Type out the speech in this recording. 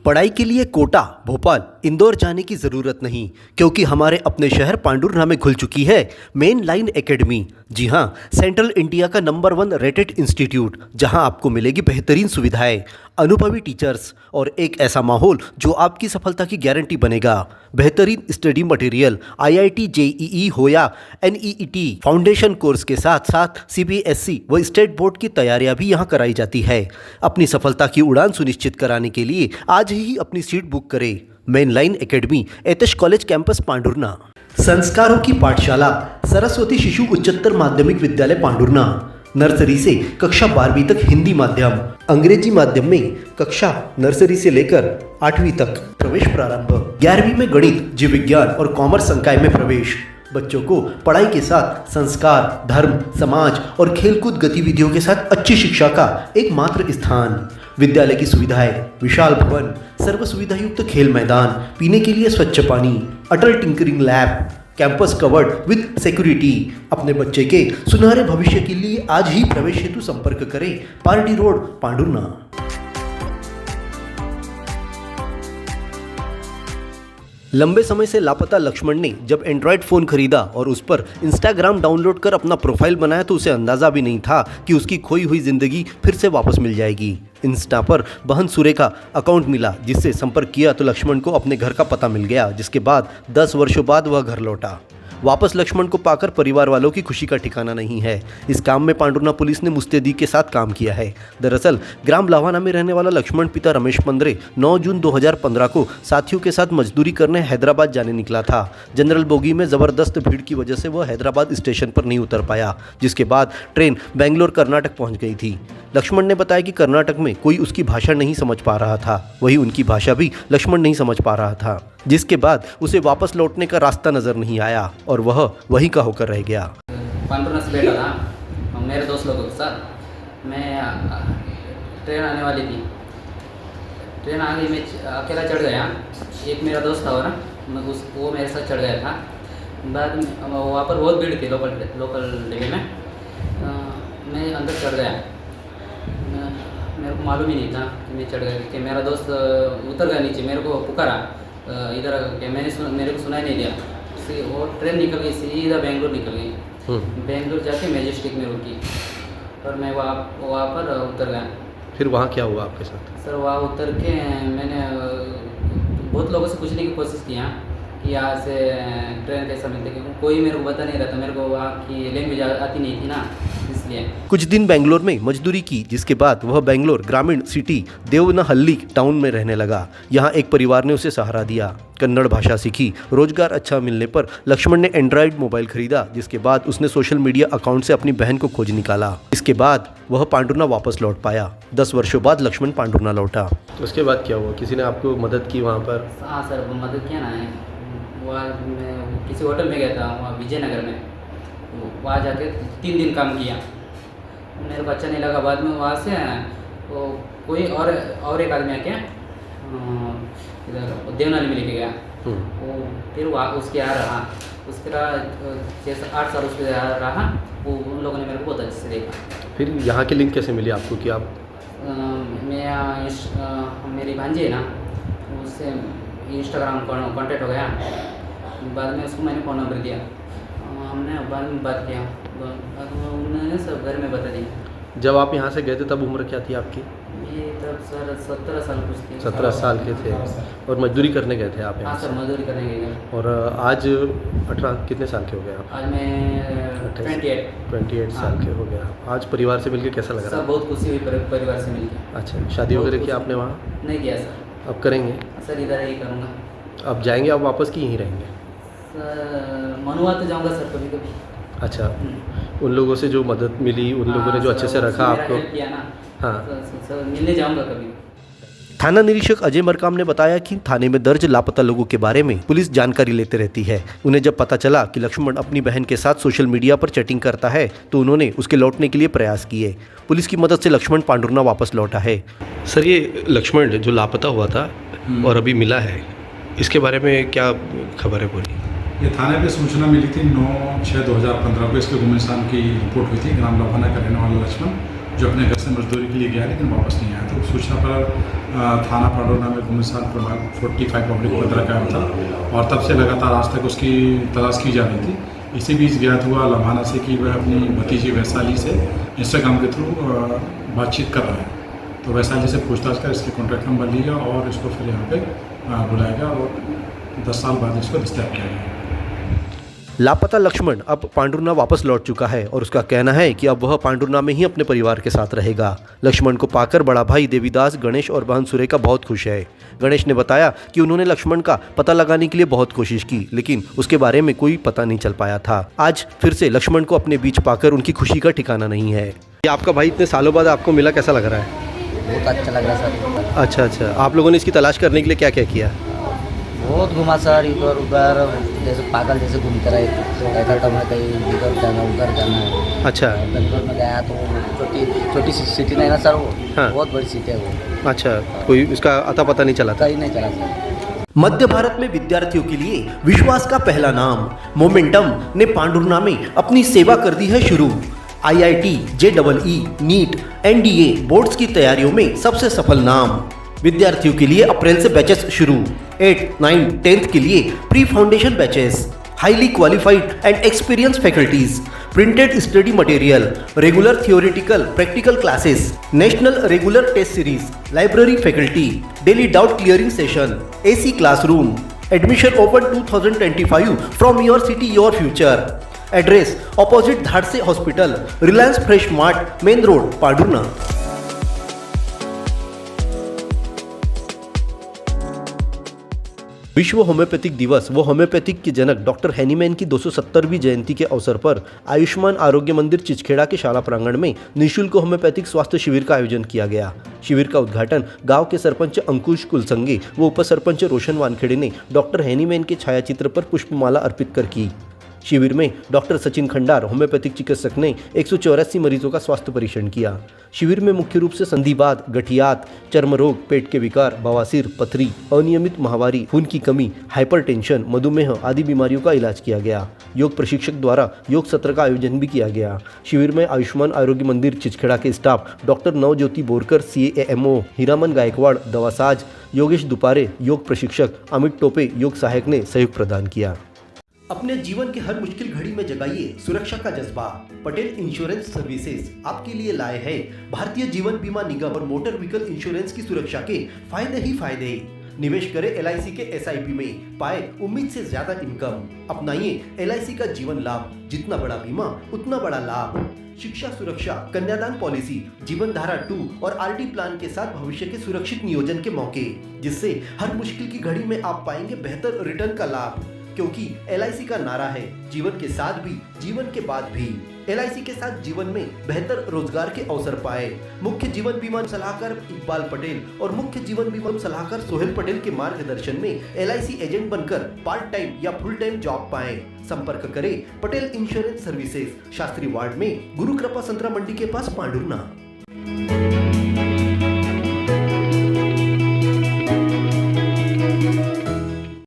पढ़ाई के लिए कोटा, भोपाल, इंदौर जाने की ज़रूरत नहीं, क्योंकि हमारे अपने शहर पांडुर्ना में खुल चुकी है मेन लाइन एकेडमी। जी हाँ, सेंट्रल इंडिया का नंबर 1 रेटेड इंस्टीट्यूट, जहां आपको मिलेगी बेहतरीन सुविधाएं, अनुभवी टीचर्स और एक ऐसा माहौल जो आपकी सफलता की गारंटी बनेगा। बेहतरीन स्टडी मटेरियल, IIT JEE हो या NEET फाउंडेशन कोर्स के साथ साथ CBSE व स्टेट बोर्ड की तैयारियां भी यहां कराई जाती है। अपनी सफलता की उड़ान सुनिश्चित कराने के लिए आज ही अपनी सीट बुक करें। मेन लाइन एकेडमी, एतश कॉलेज कैंपस, पांडुर्ना। संस्कारों की पाठशाला, सरस्वती शिशु उच्चतर माध्यमिक विद्यालय, पांडुर्ना। नर्सरी से कक्षा 12वीं तक हिंदी माध्यम, अंग्रेजी माध्यम में कक्षा नर्सरी से लेकर 8वीं तक प्रवेश प्रारंभ। 11वीं में गणित, जीव विज्ञान और कॉमर्स संकाय में प्रवेश। बच्चों को पढ़ाई के साथ संस्कार, धर्म, समाज और खेलकूद गतिविधियों के साथ अच्छी शिक्षा का एकमात्र स्थान। विद्यालय की सुविधाएं, विशाल भवन, सर्व सुविधा युक्त खेल मैदान, पीने के लिए स्वच्छ पानी, Atal tinkering lab, campus covered with security. अपने बच्चे के सुनहरे भविष्य के लिए आज ही प्रवेश हेतु संपर्क करें। Party road, Pandhurna. लंबे समय से लापता लक्ष्मण ने जब एंड्रॉयड फ़ोन खरीदा और उस पर इंस्टाग्राम डाउनलोड कर अपना प्रोफाइल बनाया तो उसे अंदाज़ा भी नहीं था कि उसकी खोई हुई ज़िंदगी फिर से वापस मिल जाएगी। इंस्टा पर बहन सुरे का अकाउंट मिला, जिससे संपर्क किया तो लक्ष्मण को अपने घर का पता मिल गया, जिसके बाद 10 वर्षों बाद वह घर लौटा। वापस लक्ष्मण को पाकर परिवार वालों की खुशी का ठिकाना नहीं है। इस काम में पांडुर्ना पुलिस ने मुस्तैदी के साथ काम किया है। दरअसल ग्राम लावाना में रहने वाला लक्ष्मण पिता रमेश पंद्रे 9 जून 2015 को साथियों के साथ मजदूरी करने हैदराबाद जाने निकला था। जनरल बोगी में ज़बरदस्त भीड़ की वजह से वह हैदराबाद स्टेशन पर नहीं उतर पाया, जिसके बाद ट्रेन बेंगलोर कर्नाटक पहुंच गई थी। लक्ष्मण ने बताया कि कर्नाटक में कोई उसकी भाषा नहीं समझ पा रहा था, वहीं उनकी भाषा भी लक्ष्मण नहीं समझ पा रहा था, जिसके बाद उसे वापस लौटने का रास्ता नजर नहीं आया और वह वहीं का होकर रह गया। पांडुर्ना से बैठा था मेरे दोस्त लोगों के साथ। मैं ट्रेन आने वाली थी, ट्रेन आ गई, मैं अकेला चढ़ गया। एक मेरा दोस्त था और वो मेरे साथ चढ़ गया था। बाद में वहाँ पर बहुत भीड़ थी लोकल रेलवे में। मैं अंदर चढ़ गया, मेरे को मालूम ही नहीं था कि मैं चढ़ गया, कि मेरा दोस्त उतर गया नीचे, मेरे को पुकारा इधर, मेरे को सुनाई नहीं दिया। वो ट्रेन निकल गई, सीधा बेंगलोर निकल गई। बेंगलोर जाके मैजेस्टिक में रुकी और मैं वहाँ पर उतर गया। फिर वहाँ क्या हुआ आपके साथ? सर वहाँ उतर के मैंने बहुत लोगों से पूछने की कोशिश किया कि यहाँ से ट्रेन कैसा मिलता, क्योंकि कोई मेरे को बता नहीं रहा था, मेरे को वहाँ की लैंग्वेज आती नहीं थी ना, इसलिए। कुछ दिन बेंगलोर में मजदूरी की, जिसके बाद वह बेंगलोर ग्रामीण सिटी देवनहल्ली टाउन में रहने लगा। यहाँ एक परिवार ने उसे सहारा दिया, कन्नड़ भाषा सीखी। रोजगार अच्छा मिलने पर लक्ष्मण ने एंड्रॉयड मोबाइल खरीदा, जिसके बाद उसने सोशल मीडिया अकाउंट से अपनी बहन को खोज निकाला। इसके बाद वह पांडुर्ना वापस लौट पाया। 10 वर्षों बाद लक्ष्मण पांडुर्ना लौटा। उसके बाद क्या हुआ? किसी ने आपको मदद की वहाँ पर? हाँ सर, मदद किया ना। वहाँ मैं किसी होटल में गया था, वहाँ विजयनगर में। वहाँ जाके 3 दिन काम किया, मेरे को अच्छा नहीं लगा। बाद में वहाँ से वो कोई और एक आदमी आके इधर देवनाली में लेके गया। वो फिर वहाँ उसके यहाँ रहा, उसके 6-8 साल उसके यहाँ रहा। वो उन लोगों ने मेरे को बहुत अच्छे से देखा। फिर यहाँ की लिंक कैसे मिली आपको कि आप? मेरी भांजी है ना, उससे इंस्टाग्राम कांटेक्ट हो गया। बाद में उसको मैंने फ़ोन नंबर दिया, हमने बाद में बात किया, उन्होंने सब घर में बता दिया। जब आप यहाँ से गए थे तब उम्र क्या थी आपकी? ये तब सर 17 साल कुछ थी। 17 साल के थे और मजदूरी करने गए थे आप यहाँ? हाँ सर, मजदूरी करने गए। और आज 18 कितने साल के हो गए आप? आज मैं 28 साल के हो गए। आज परिवार से मिलकर कैसा लग रहा है? सर बहुत खुशी हुई परिवार से मिलकर। अच्छा, शादी वगैरह की आपने वहाँ? नहीं किया सर। अब करेंगे? सर इधर ही करूँगा। अब जाएंगे आप वापस कि यहीं रहेंगे? सर मनुआ तो जाऊँगा सर कभी कभी। अच्छा, उन लोगों से जो मदद मिली, उन लोगों ने जो अच्छे से रखा आपको? किया ना। हाँ सर मिलने जाऊँगा कभी। थाना निरीक्षक अजय मरकाम ने बताया कि थाने में दर्ज लापता लोगों के बारे में पुलिस जानकारी लेते रहती है। उन्हें जब पता चला कि लक्ष्मण अपनी बहन के साथ सोशल मीडिया पर चैटिंग करता है तो उन्होंने उसके लौटने के लिए प्रयास किए। पुलिस की मदद से लक्ष्मण पांडुर्ना वापस लौटा है। सर, ये लक्ष्मण जो लापता हुआ था और अभी मिला है, इसके बारे में क्या खबर है पूरी? ये थाने पे सूचना मिली थी 9/6/2015 को। इसके गुमनाम की रिपोर्ट हुई थी। ग्राम लावाना का रहने वाला लक्ष्मण जो अपने घर से मजदूरी के लिए गया लेकिन वापस नहीं आया, तो सूचना पर थाना पांडुरना में घुमसान क्रमांक 45/15 का था और तब से लगातार आज तक उसकी तलाश की जा रही थी। इसी बीच ज्ञात हुआ लम्हाना से कि वह अपनी भतीजी वैशाली से इंस्टाग्राम के थ्रू बातचीत कर रहा है। तो वैशाली से पूछताछ कर इसके कॉन्टैक्ट नंबर लिया और इसको फिर यहाँ पे बुलाया गया और 10 साल बाद इसको डिस्टर्ब किया गया। लापता लक्ष्मण अब पांडुरना वापस लौट चुका है और उसका कहना है कि अब वह पांडुरना में ही अपने परिवार के साथ रहेगा। लक्ष्मण को पाकर बड़ा भाई देवीदास, गणेश और बहन सुरेखा बहुत खुश है। गणेश ने बताया कि उन्होंने लक्ष्मण का पता लगाने के लिए बहुत कोशिश की, लेकिन उसके बारे में कोई पता नहीं चल पाया था। आज फिर से लक्ष्मण को अपने बीच पाकर उनकी खुशी का ठिकाना नहीं है। ये आपका भाई इतने सालों बाद आपको मिला, कैसा लग रहा है? बहुत अच्छा लग रहा है सर। अच्छा, आप लोगों ने इसकी तलाश करने के लिए क्या क्या किया? बहुत घुमा सर, इधर उधर जैसे पागल जैसे घूमते रहे। कहता था मैं कहीं इधर जाना उधर जाना है। अच्छा, बेंगलोर में गया तो छोटी सी सिटी नहीं ना सर वो। हाँ। बहुत बड़ी सिटी है वो। अच्छा, कोई इसका अता पता नहीं चला था? कहीं नहीं चला सर। मध्य भारत में विद्यार्थियों के लिए विश्वास का पहला नाम मोमेंटम ने पांडुरना में अपनी सेवा कर दी है शुरू। IIT, JEE, NEET, NDA boards की तैयारियों में सबसे सफल नाम। विद्यार्थियों के लिए अप्रैल से बैचेस शुरू। 8, 9, 10th के लिए pre foundation batches. Highly qualified and experience faculties, printed study material, regular theoretical practical classes, national regular test series, library faculty, daily doubt clearing session, AC classroom. Admission open 2025 from your city your future. Address opposite Dhadse hospital, Reliance fresh mart, main road, Pandhurna. विश्व homeopathic दिवस व homeopathic के जनक doctor Hahnemann की 270वीं जयंती के अवसर पर आयुष्मान आरोग्य मंदिर चिचखेड़ा के शाला प्रांगण में निःशुल्क होम्योपैथिक स्वास्थ्य शिविर का आयोजन किया गया। शिविर का उद्घाटन गांव के सरपंच अंकुश कुलसंगे व उप सरपंच रोशन वानखेड़े ने डॉक्टर हैनीमैन के छायाचित्र पर पुष्पमाला अर्पित कर की। शिविर में डॉक्टर सचिन खंडार होम्योपैथिक चिकित्सक ने 184 मरीजों का स्वास्थ्य परीक्षण किया। शिविर में मुख्य रूप से संधिवात, गठियात, चर्म रोग, पेट के विकार, बवासीर, पथरी, अनियमित माहवारी, खून की कमी, हाइपरटेंशन, मधुमेह आदि बीमारियों का इलाज किया गया। योग प्रशिक्षक द्वारा योग सत्र का आयोजन भी किया गया। शिविर में आयुष्मान आरोग्य मंदिर चिचखेड़ा के staff doctor Navjyoti Borkar, CAMO, Hiraman Gaikwad, दवासाज, योगेश दुपारे, योग प्रशिक्षक, अमित टोपे, योग सहायक ने सहयोग प्रदान किया। अपने जीवन के हर मुश्किल घड़ी में जगाइए सुरक्षा का जज्बा। पटेल इंश्योरेंस सर्विसेज आपके लिए लाए हैं भारतीय जीवन बीमा निगम और मोटर व्हीकल इंश्योरेंस की सुरक्षा के फायदे ही फायदे। निवेश करें LIC के SIP में, पाए उम्मीद से ज्यादा इनकम। अपनाइए LIC का जीवन लाभ, जितना बड़ा बीमा उतना बड़ा लाभ। शिक्षा सुरक्षा, कन्यादान पॉलिसी, जीवन धारा 2 और RD प्लान के साथ भविष्य के सुरक्षित नियोजन के मौके, जिससे हर मुश्किल की घड़ी में आप पाएंगे बेहतर रिटर्न का लाभ। क्योंकि LIC का नारा है जीवन के साथ भी जीवन के बाद भी। LIC के साथ जीवन में बेहतर रोजगार के अवसर पाए। मुख्य जीवन बीमा सलाहकार इकबाल पटेल और मुख्य जीवन बीमा सलाहकार सोहेल पटेल के मार्गदर्शन में LIC एजेंट बनकर पार्ट टाइम या फुल टाइम जॉब पाएं। संपर्क करें Patel insurance services, Shastri ward में, गुरु कृपा संतरा मंडी के पास, पांडुरना।